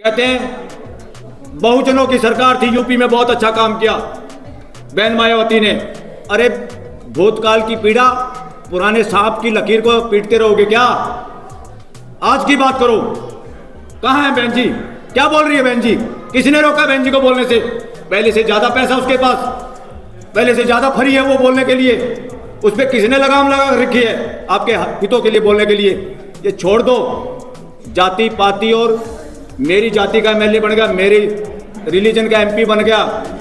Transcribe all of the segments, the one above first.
कहते हैं बहुजनों की सरकार थी, यूपी में बहुत अच्छा काम किया बहन मायावती ने। अरे भूतकाल की पीड़ा, पुराने सांप की लकीर को पीटते रहोगे क्या? आज की बात करो। कहाँ है बहन जी? क्या बोल रही है बहन जी? किसने रोका बहन जी को बोलने से? पहले से ज्यादा पैसा उसके पास, पहले से ज्यादा फ्री है वो बोलने के लिए। उस पर किसने लगाम लगा रखी है आपके हितों के लिए बोलने के लिए? ये छोड़ दो। जाति पाति और मेरी जाति का एमएलए बन गया, मेरी रिलीजन का एमपी बन गया,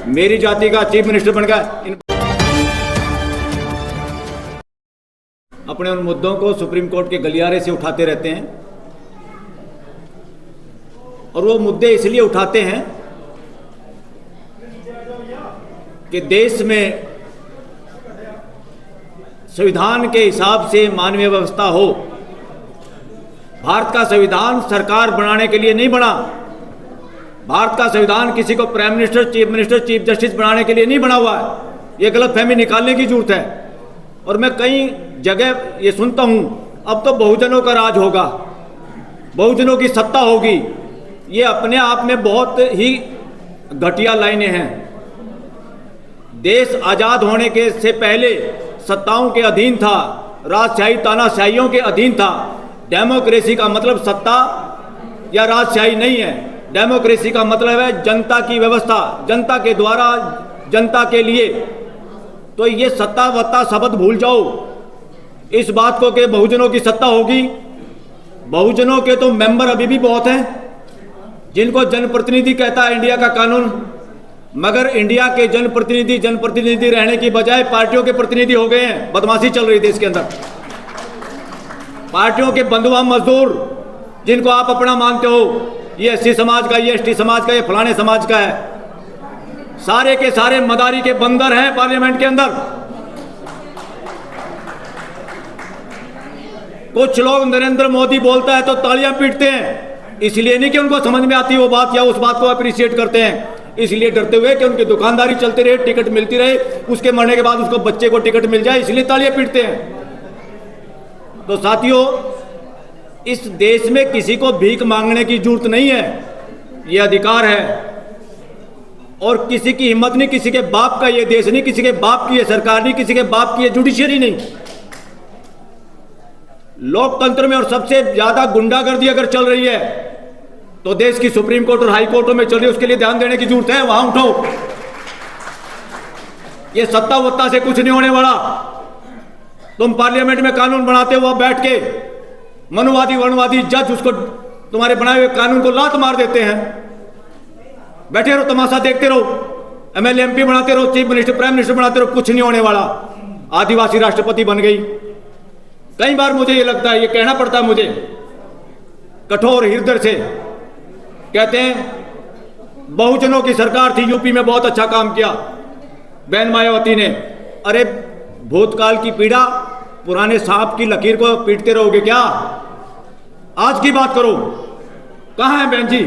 मेरी जाति का चीफ मिनिस्टर बन गया। अपने उन मुद्दों को सुप्रीम कोर्ट के गलियारे से उठाते रहते हैं, और वो मुद्दे इसलिए उठाते हैं कि देश में संविधान के हिसाब से मानवीय व्यवस्था हो। भारत का संविधान सरकार बनाने के लिए नहीं बना। भारत का संविधान किसी को prime minister, chief minister, chief justice बनाने के लिए नहीं बना हुआ है। ये गलतफहमी निकालने की जरूरत है। और मैं कई जगह ये सुनता हूं, अब तो बहुजनों का राज होगा, बहुजनों की सत्ता होगी। ये अपने आप में बहुत ही घटिया लाइनें हैं। देश आजाद होने के से पहले सत्ताओं के अधीन था, राजशाही तानाशाहियों के अधीन था। डेमोक्रेसी का मतलब सत्ता या राजशाही नहीं है। डेमोक्रेसी का मतलब है जनता की व्यवस्था, जनता के द्वारा, जनता के लिए। तो ये सत्ता वत्ता शब्द भूल जाओ। इस बात को कि बहुजनों की सत्ता होगी। बहुजनों के तो मेंबर अभी भी बहुत हैं जिनको जनप्रतिनिधि कहता है इंडिया का कानून, मगर इंडिया के जनप्रतिनिधि रहने की बजाय पार्टियों के प्रतिनिधि हो गए हैं। बदमाशी चल रही देश के अंदर। पार्टियों के बंधुआ मजदूर जिनको आप अपना मानते हो, ये एससी समाज का, ये एसटी समाज का, ये फलाने समाज का है, सारे के सारे मदारी के बंदर हैं पार्लियामेंट के अंदर। कुछ लोग नरेंद्र मोदी बोलता है तो तालियां पीटते हैं, इसलिए नहीं कि उनको समझ में आती वो बात या उस बात को अप्रिशिएट करते हैं, इसलिए डरते हुए कि उनकी दुकानदारी चलती रहे, टिकट मिलती रहे, उसके मरने के बाद उसको बच्चे को टिकट मिल जाए, इसलिए तालियां पीटते हैं। तो साथियों, इस देश में किसी को भीख मांगने की जरूरत नहीं है, यह अधिकार है। और किसी की हिम्मत नहीं, किसी के बाप का ये देश नहीं, किसी के बाप की ये सरकार नहीं, किसी के बाप की ये जुडिशरी नहीं। लोकतंत्र में और सबसे ज्यादा गुंडागर्दी अगर चल रही है तो देश की सुप्रीम कोर्ट और हाई कोर्टों में चल रही है, उसके लिए ध्यान देने की जरूरत है। वहां उठो। ये सत्ता वत्ता से कुछ नहीं होने वाला। तुम पार्लियामेंट में कानून बनाते हो, बैठ के मनुवादी वर्णवादी जज उसको, तुम्हारे बनाए हुए कानून को लात मार देते हैं। बैठे रहो, तमाशा देखते रहो, एमएलए एमपी बनाते रहो, चीफ मिनिस्टर प्राइम मिनिस्टर बनाते रहो, कुछ नहीं होने वाला। आदिवासी राष्ट्रपति बन गई। कई बार मुझे ये लगता है, ये कहना पड़ता है मुझे कठोर हृदय से। कहते हैं बहुजनों की सरकार थी, यूपी में बहुत अच्छा काम किया बहन मायावती ने। अरे भूतकाल की पीड़ा, पुराने सांप की लकीर को पीटते रहोगे क्या? आज की बात करो। कहाँ है बहन जी?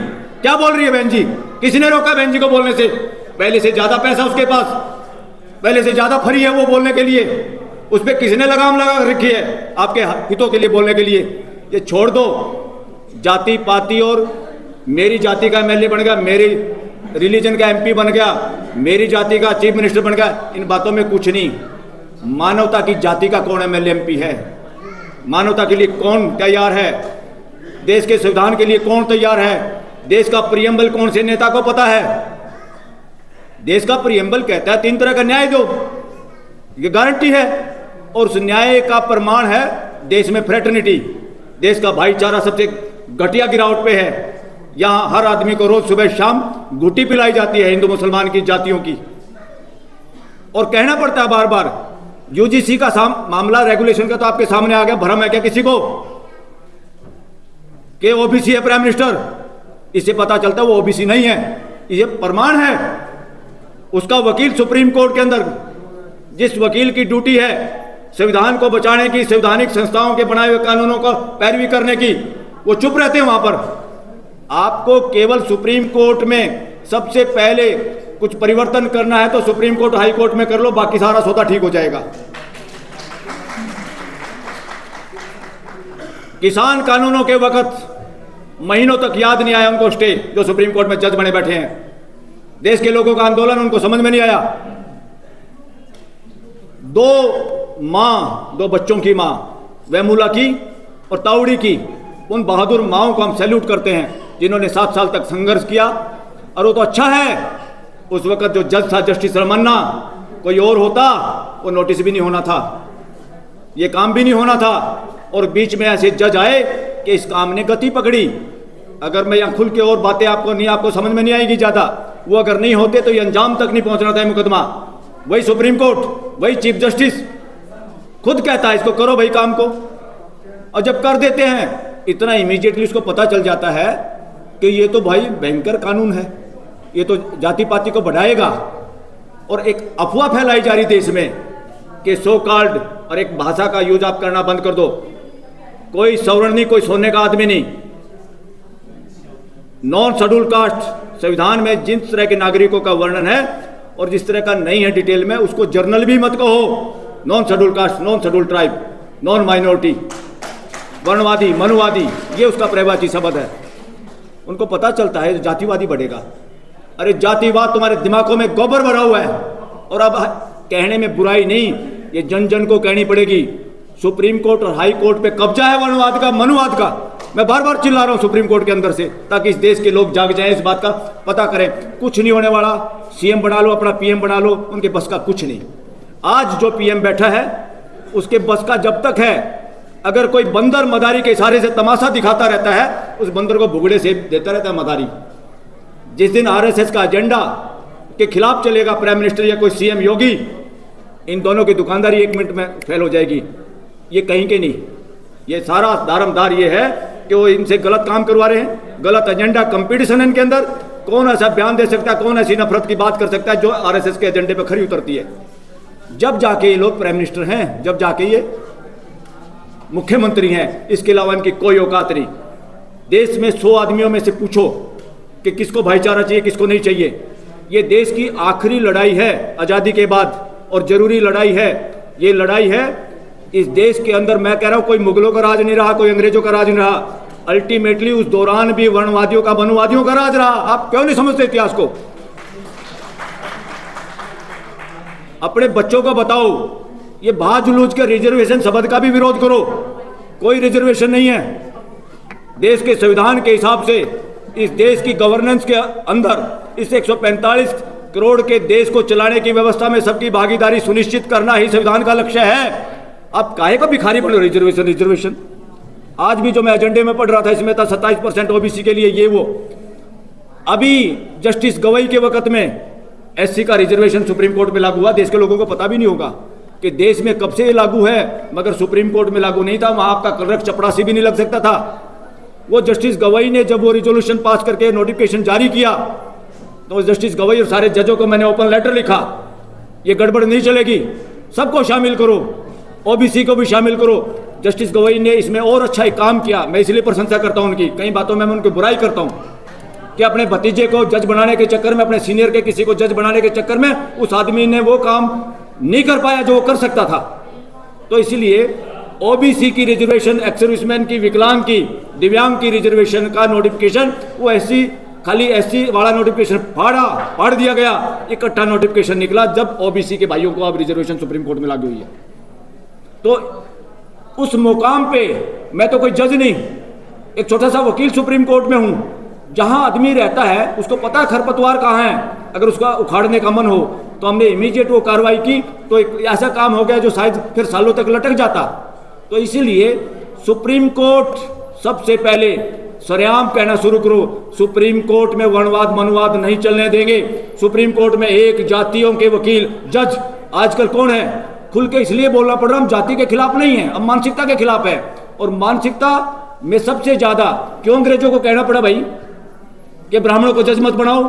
क्या बोल रही है बहन जी? किसने रोका बहन जी को बोलने से? पहले से ज्यादा पैसा उसके पास, पहले से ज्यादा फ्री है वो बोलने के लिए। उस पर किसने लगाम लगा रखी है आपके हितों के लिए बोलने के लिए? ये छोड़ दो। जाति पाति और मेरी जाति का एमएलए बन गया, मेरी रिलीजन का एमपी बन गया, मेरी जाति का चीफ मिनिस्टर बन गया, इन बातों में कुछ नहीं। मानवता की जाति का कौन एमएलए एमपी है? मानवता के लिए कौन तैयार है? देश के संविधान के लिए कौन तैयार है? देश का प्रियम्बल कौन से नेता को पता है? देश का प्रियम्बल कहता है 3 तरह का न्याय दो, ये गारंटी है। और उस न्याय का प्रमाण है देश में फ्रेटर्निटी। देश का भाईचारा सबसे घटिया गिरावट पे है। यहां हर आदमी को रोज सुबह शाम घुट्टी पिलाई जाती है हिंदू मुसलमान की जातियों की। और कहना पड़ता है बार बार। यूजीसी का मामला रेगुलेशन का तो आपके सामने आ गया। भरम है क्या किसी को कि ओबीसी है प्राइम मिनिस्टर? इससे पता चलता है वो ओबीसी नहीं है। ये प्रमाण है। उसका वकील सुप्रीम कोर्ट के अंदर, जिस वकील की ड्यूटी है संविधान को बचाने की, संवैधानिक संस्थाओं के बनाए हुए कानूनों को पैरवी करने की, वो चुप रहते हैं वहां पर। आपको केवल सुप्रीम कोर्ट में सबसे पहले कुछ परिवर्तन करना है तो सुप्रीम कोर्ट हाई कोर्ट में कर लो, बाकी सारा सौदा ठीक हो जाएगा। किसान कानूनों के वक्त महीनों तक याद नहीं आया उनको स्टे, जो सुप्रीम कोर्ट में जज बने बैठे हैं। देश के लोगों का आंदोलन उनको समझ में नहीं आया। दो बच्चों की मां, वेमुला की और तावड़ी की, उन बहादुर माओं को हम सैल्यूट करते हैं जिन्होंने 7 साल तक संघर्ष किया। और वो तो अच्छा है, उस वक्त जो जज था जस्टिस रमन्ना, कोई और होता वो नोटिस भी नहीं होना था, ये काम भी नहीं होना था। और बीच में ऐसे जज आए कि इस काम ने गति पकड़ी। अगर मैं यहाँ खुल के और बातें आपको समझ में नहीं आएगी ज़्यादा, वो अगर नहीं होते तो ये अंजाम तक नहीं पहुंचना था मुकदमा। वही सुप्रीम कोर्ट, वही चीफ जस्टिस खुद कहता है इसको करो भाई काम को, और जब कर देते हैं इतना इमीडिएटली उसको पता चल जाता है कि ये तो भाई भयंकर कानून है, ये तो जाति पाति को बढ़ाएगा। और एक अफवाह फैलाई जा रही देश में कि सो कॉल्ड, और एक भाषा का यूज आप करना बंद कर दो, कोई सवर्ण नहीं, कोई सोने का आदमी नहीं। नॉन शेड्यूल कास्ट संविधान में जिस तरह के नागरिकों का वर्णन है और जिस तरह का नहीं है डिटेल में, उसको जर्नल भी मत कहो। Non schedule caste, non schedule tribe, non minority, वर्णवादी, मनुवादी, ये उसका पर्यायवाची शब्द है। उनको पता चलता है जातिवादी बढ़ेगा। अरे जातिवाद तुम्हारे दिमागों में गोबर भरा हुआ है। और अब कहने में बुराई नहीं, ये जन जन को कहनी पड़ेगी। सुप्रीम कोर्ट और हाई कोर्ट पे कब्जा है वर्णवाद का, मनुवाद का। मैं बार बार चिल्ला रहा हूं सुप्रीम कोर्ट के अंदर से, ताकि इस देश के लोग जाग जाएं, इस बात का पता करें। कुछ नहीं होने वाला, सीएम बना लो, अपना पीएम बना लो, उनके बस का कुछ नहीं। आज जो पीएम बैठा है उसके बस का जब तक है, अगर कोई बंदर मदारी के इशारे से तमाशा दिखाता रहता है, उस बंदर को भुगड़े से देता रहता है मदारी। जिस दिन आरएसएस का एजेंडा के खिलाफ चलेगा प्राइम मिनिस्टर या कोई सीएम योगी, इन दोनों की दुकानदारी 1 मिनट में फेल हो जाएगी। ये कहीं के नहीं, ये सारा दारमदार ये है कि वो इनसे गलत काम करवा रहे हैं, गलत एजेंडा, कंपटीशन इनके अंदर। कौन ऐसा बयान दे सकता है, कौन ऐसी नफरत की बात कर सकता है जो आरएसएस के एजेंडे पर खरी उतरती है। जब जाके ये लोग प्राइम मिनिस्टर हैं, जब जाके ये मुख्यमंत्री हैं, इसके अलावा इनकी कोई औकात नहीं। देश में 100 आदमियों में से पूछो कि किसको भाईचारा चाहिए, किसको नहीं चाहिए। ये देश की आखिरी लड़ाई है आज़ादी के बाद, और जरूरी लड़ाई है। ये लड़ाई है इस देश के अंदर, मैं कह रहा हूं, कोई मुगलों का राज नहीं रहा, कोई अंग्रेजों का राज नहीं रहा। अल्टीमेटली उस दौरान भी वर्णवादियों का, मनुवादियों का राज रहा। आप क्यों नहीं समझते इतिहास को? अपने बच्चों को बताओ, ये भाजुलूज के रिजर्वेशन शब्द का भी विरोध करो। कोई रिजर्वेशन नहीं है। देश के संविधान के हिसाब से इस देश की गवर्नेंस के अंदर इस 145 करोड़ के देश को चलाने की व्यवस्था में सबकी भागीदारी सुनिश्चित करना ही संविधान का लक्ष्य है। अब काहे को भिखारी बनो रिजर्वेशन। आज भी जो मैं एजेंडे में पढ़ रहा था, इसमें था 27% ओबीसी के लिए, ये वो। अभी जस्टिस गवई के वक्त में एससी का रिजर्वेशन सुप्रीम कोर्ट में लागू हुआ। देश के लोगों को पता भी नहीं होगा कि देश में कब से ये लागू है, मगर सुप्रीम कोर्ट में लागू नहीं था। वहां आपका कलरक चपरासी भी नहीं लग सकता था। वो जस्टिस गवई ने जब वो रिजोल्यूशन पास करके नोटिफिकेशन जारी किया, तो जस्टिस गवई और सारे जजों को मैंने ओपन लेटर लिखा, ये गड़बड़ नहीं चलेगी, सबको शामिल करो, ओबीसी को भी शामिल करो। जस्टिस गवई ने इसमें और अच्छा ही काम किया। मैं इसलिए प्रशंसा करता हूं उनकी। कई बातों में मैं उनकी बुराई करता हूं कि अपने भतीजे को जज बनाने के चक्कर में, अपने सीनियर के किसी को जज बनाने के चक्कर में, उस आदमी ने वो काम नहीं कर पाया जो वो कर सकता था। तो इसलिए ओबीसी की रिजर्वेशन, एक्स सर्विसमैन की, विकलांग की, दिव्यांग की रिजर्वेशन का नोटिफिकेशन, वो ऐसी खाली एससी वाला नोटिफिकेशन फाड़ दिया गया। इकट्ठा नोटिफिकेशन निकला जब ओबीसी के भाइयों को अब रिजर्वेशन सुप्रीम कोर्ट में लागू हुई है। तो उस मुकाम पे मैं तो कोई जज नहीं, एक छोटा सा वकील सुप्रीम कोर्ट में हूं। जहां आदमी रहता है उसको पता खरपतवार कहाँ है, अगर उसका उखाड़ने का मन हो तो हमने इमीडिएट वो कार्रवाई की, तो एक ऐसा काम हो गया जो शायद फिर सालों तक लटक जाता। तो इसीलिए सुप्रीम कोर्ट सबसे पहले सरेआम कहना शुरू करो, सुप्रीम कोर्ट में वर्णवाद मनुवाद नहीं चलने देंगे। सुप्रीम कोर्ट में एक जातियों के वकील जज आजकल कौन है? खुल के इसलिए बोलना पड़ रहा, हम जाति के खिलाफ नहीं है, हम मानसिकता के खिलाफ है। और मानसिकता में सबसे ज्यादा क्यों अंग्रेजों को कहना पड़ा भाई कि ब्राह्मणों को जज मत बनाओ,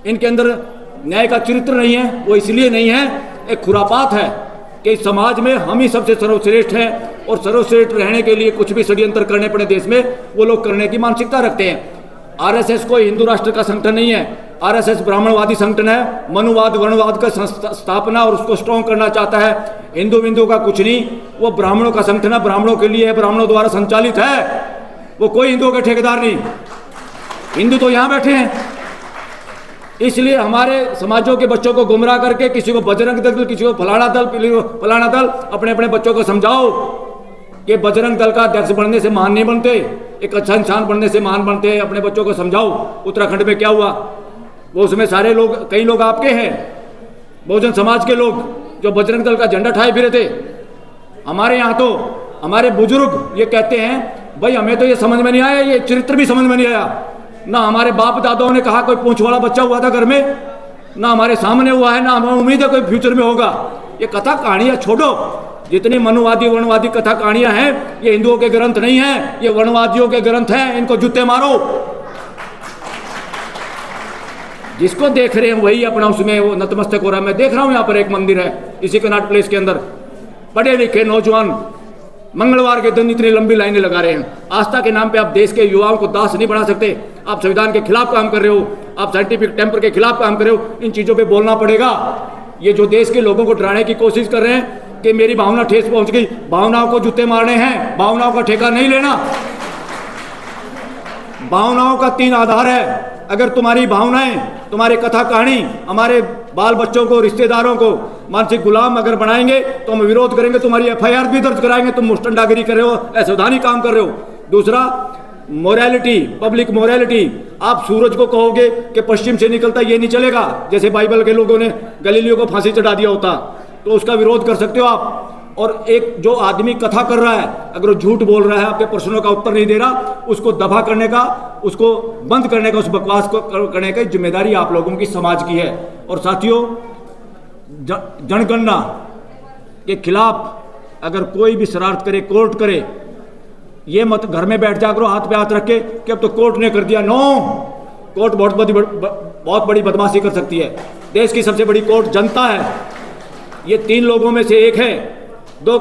इनके अंदर न्याय का चरित्र नहीं है? वो इसलिए नहीं है, एक खुरापात है कि समाज में हम ही सबसे सर्वश्रेष्ठ हैं, और सर्वश्रेष्ठ रहने के लिए कुछ भी षड्यंत्र करने पड़े देश में, वो लोग करने की मानसिकता रखते हैं। आरएसएस कोई हिंदू राष्ट्र का संगठन नहीं है। आरएसएस ब्राह्मणवादी संगठन है, मनुवाद वर्णवाद का स्थापना और उसको स्ट्रॉन्ग करना चाहता है। हिंदू बिंदु का कुछ नहीं, वो ब्राह्मणों का संगठन है, ब्राह्मणों के लिए है, ब्राह्मणों द्वारा संचालित है। वो कोई हिंदुओं के ठेकेदार नहीं, हिंदू तो यहाँ बैठे हैं। इसलिए हमारे समाजों के बच्चों को गुमराह करके किसी को बजरंग दल, किसी को फलाना दल, अपने अपने बच्चों को समझाओ कि बजरंग दल का अध्यक्ष बनने से महान नहीं बनते, एक अच्छा इंसान बनने से महान बनते हैं। अपने बच्चों को समझाओ। उत्तराखंड में क्या हुआ, वो उसमें सारे लोग, कई लोग आपके हैं, बहुजन समाज के लोग जो बजरंग दल का झंडा ठाए फिरे थे। हमारे यहाँ तो हमारे बुजुर्ग ये कहते हैं, भाई हमें तो ये समझ में नहीं आया, ये चरित्र भी समझ में नहीं आया। ना हमारे बाप दादाओं ने कहा कोई पूंछ वाला बच्चा हुआ था घर में, ना हमारे सामने हुआ है, ना हमें उम्मीद है कोई फ्यूचर में होगा। ये कथा कहानियां छोड़ो, जितनी मनुवादी वर्णवादी कथा कहानियां हैं, ये हिंदुओं के ग्रंथ नहीं है, ये वर्णवादियों के ग्रंथ हैं। इनको जूते मारो। जिसको देख रहे हैं वही अपना उसमें वो नतमस्तक हो रहा है। मैं देख रहा हूं यहाँ पर एक मंदिर है इसी कनॉट प्लेस के अंदर, पढ़े लिखे नौजवान मंगलवार के दिन इतनी लंबी लाइनें लगा रहे हैं। आस्था के नाम पे आप देश के युवाओं को दास नहीं बना सकते। आप संविधान के खिलाफ काम कर रहे हो, आप साइंटिफिक टेम्पर के खिलाफ काम कर रहे हो। इन चीज़ों पे बोलना पड़ेगा। ये जो देश के लोगों को डराने की कोशिश कर रहे हैं कि मेरी भावना ठेस पहुंच गई, भावनाओं को जूते मारने हैं, भावनाओं का ठेका नहीं लेना। भावनाओं का 3 आधार है। अगर तुम्हारी भावनाएं, तुम्हारे कथा कहानी हमारे बाल बच्चों को, रिश्तेदारों को मानसिक गुलाम अगर बनाएंगे तो हम विरोध करेंगे, तुम्हारी FIR भी दर्ज कराएंगे। तुम मुस्टंडागिरी कर रहे हो, असंवैधानिक काम कर रहे हो। दूसरा, मोरालिटी, पब्लिक मोरालिटी। आप सूरज को कहोगे कि पश्चिम से निकलता, ये नहीं चलेगा। जैसे बाइबल के लोगों ने गलीलियो को फांसी चढ़ा दिया होता, तो उसका विरोध कर सकते हो आप। और एक जो आदमी कथा कर रहा है, अगर वो झूठ बोल रहा है, आपके प्रश्नों का उत्तर नहीं दे रहा, उसको दफा करने का, उसको बंद करने का, उस बकवास को करने की जिम्मेदारी आप लोगों की, समाज की है। और साथियों, जनगणना के खिलाफ अगर कोई भी शरारत करे, कोर्ट करे, ये मत घर में बैठ जा करो हाथ पे हाथ रख के कि अब तो कोर्ट ने कर दिया। नो, कोर्ट बहुत बड़ी बदमाशी कर सकती है। देश की सबसे बड़ी कोर्ट जनता है। ये 3 लोगों में से एक है। 2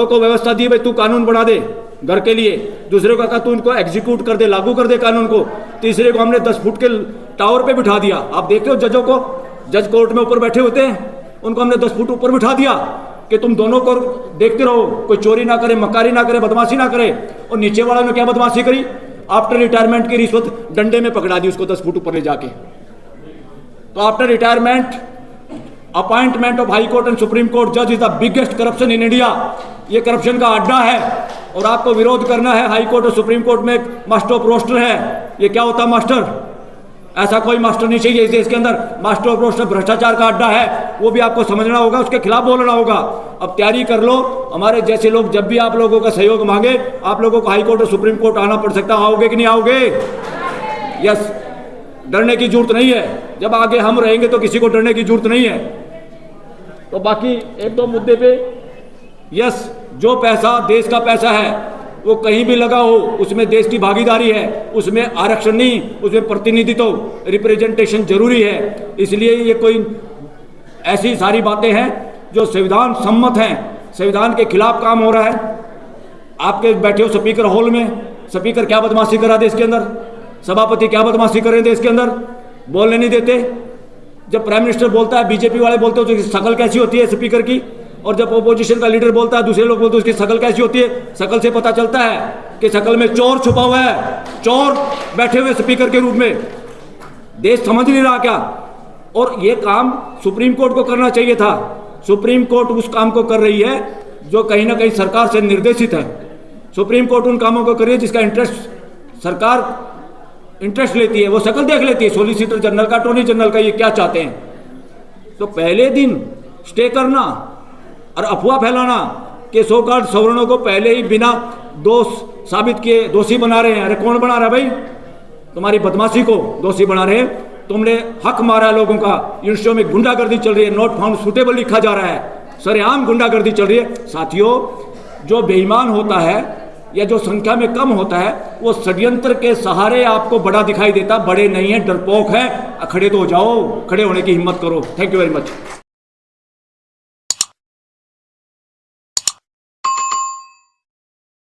को व्यवस्था दी, भाई तू कानून बना दे घर के लिए। दूसरे को कहा तू उनको एग्जीक्यूट कर दे, लागू कर दे कानून को। तीसरे को हमने 10 फुट के टावर पे बिठा दिया। आप देखते हो जजों को, जज कोर्ट में ऊपर बैठे होते हैं, उनको हमने 10 फुट ऊपर बिठा दिया कि तुम दोनों को देखते रहो, कोई चोरी ना करे, मक्कारी ना करे, बदमाशी ना करे। और नीचे वाला ने क्या बदमाशी करी, आफ्टर रिटायरमेंट की रिश्वत डंडे में पकड़ा दी उसको 10 फुट ऊपर ले जाके। तो after retirement appointment of high court and supreme court जज is the biggest corruption in India. ये करप्शन का अड्डा है और आपको विरोध करना है। हाई कोर्ट और सुप्रीम कोर्ट में एक मास्टर ऑफ रोस्टर है। ये क्या होता है मास्टर? ऐसा कोई मास्टर नहीं चाहिए इस देश के अंदर। मास्टर ऑफ रोस्टर भ्रष्टाचार का अड्डा है, वो भी आपको समझना होगा, उसके खिलाफ बोलना होगा। अब तैयारी कर लो। हमारे जैसे लोग जब भी आप लोगों का सहयोग मांगे, आप लोगों को हाई कोर्ट और सुप्रीम कोर्ट आना पड़ सकता है। आओगे कि नहीं आओगे? यस, डरने की जरूरत नहीं है। जब आगे हम रहेंगे तो किसी को डरने की जरूरत नहीं है। तो बाकी 1-2 मुद्दे पे, यस, जो पैसा देश का पैसा है वो कहीं भी लगा हो, उसमें देश की भागीदारी है, उसमें आरक्षण नहीं, उसमें प्रतिनिधित्व, रिप्रेजेंटेशन जरूरी है। इसलिए ये कोई ऐसी सारी बातें हैं जो संविधान सम्मत हैं, संविधान के खिलाफ काम हो रहा है। आपके बैठे हो स्पीकर हॉल में, स्पीकर क्या बदमाशी करा देश के अंदर, सभापति क्या बदमाशी कर रहे हैं देश के अंदर, बोलने नहीं देते। जब प्राइम मिनिस्टर बोलता है, बीजेपी वाले बोलते हो तो शकल कैसी होती है स्पीकर की, और जब ओपोजिशन का लीडर बोलता है, दूसरे लोग बोलते हैं उसकी शकल कैसी होती है। शकल से पता चलता है कि शकल में चोर छुपा हुआ है, चोर बैठे हुए स्पीकर के रूप में। देश समझ नहीं रहा क्या? और ये काम सुप्रीम कोर्ट को करना चाहिए था। सुप्रीम कोर्ट उस काम को कर रही है जो कहीं ना कहीं सरकार से निर्देशित है। सुप्रीम कोर्ट उन कामों को कर रही है जिसका इंटरेस्ट सरकार इंटरेस्ट लेती है, वो शकल देख लेती है, सॉलिसिटर जनरल का, अटॉर्नी जनरल का, ये क्या चाहते हैं। तो पहले दिन स्टे करना और अफवाह फैलाना कि सो-कॉल्ड सवर्णों को पहले ही बिना दोष साबित किए दोषी बना रहे हैं। अरे कौन बना रहा है भाई? तुम्हारी बदमाशी को दोषी बना रहे हैं। तुमने हक मारा है लोगों का। यूनिवर्सिटियों में गुंडागर्दी चल रही है, नॉट फाउंड सुटेबल लिखा जा रहा है, सरेआम गुंडागर्दी चल रही है। साथियों, जो बेईमान होता है या जो संख्या में कम होता है, वो षड्यंत्र के सहारे आपको बड़ा दिखाई देता, बड़े नहीं है, डरपोक है। खड़े तो हो जाओ, खड़े होने की हिम्मत करो। Thank you very much.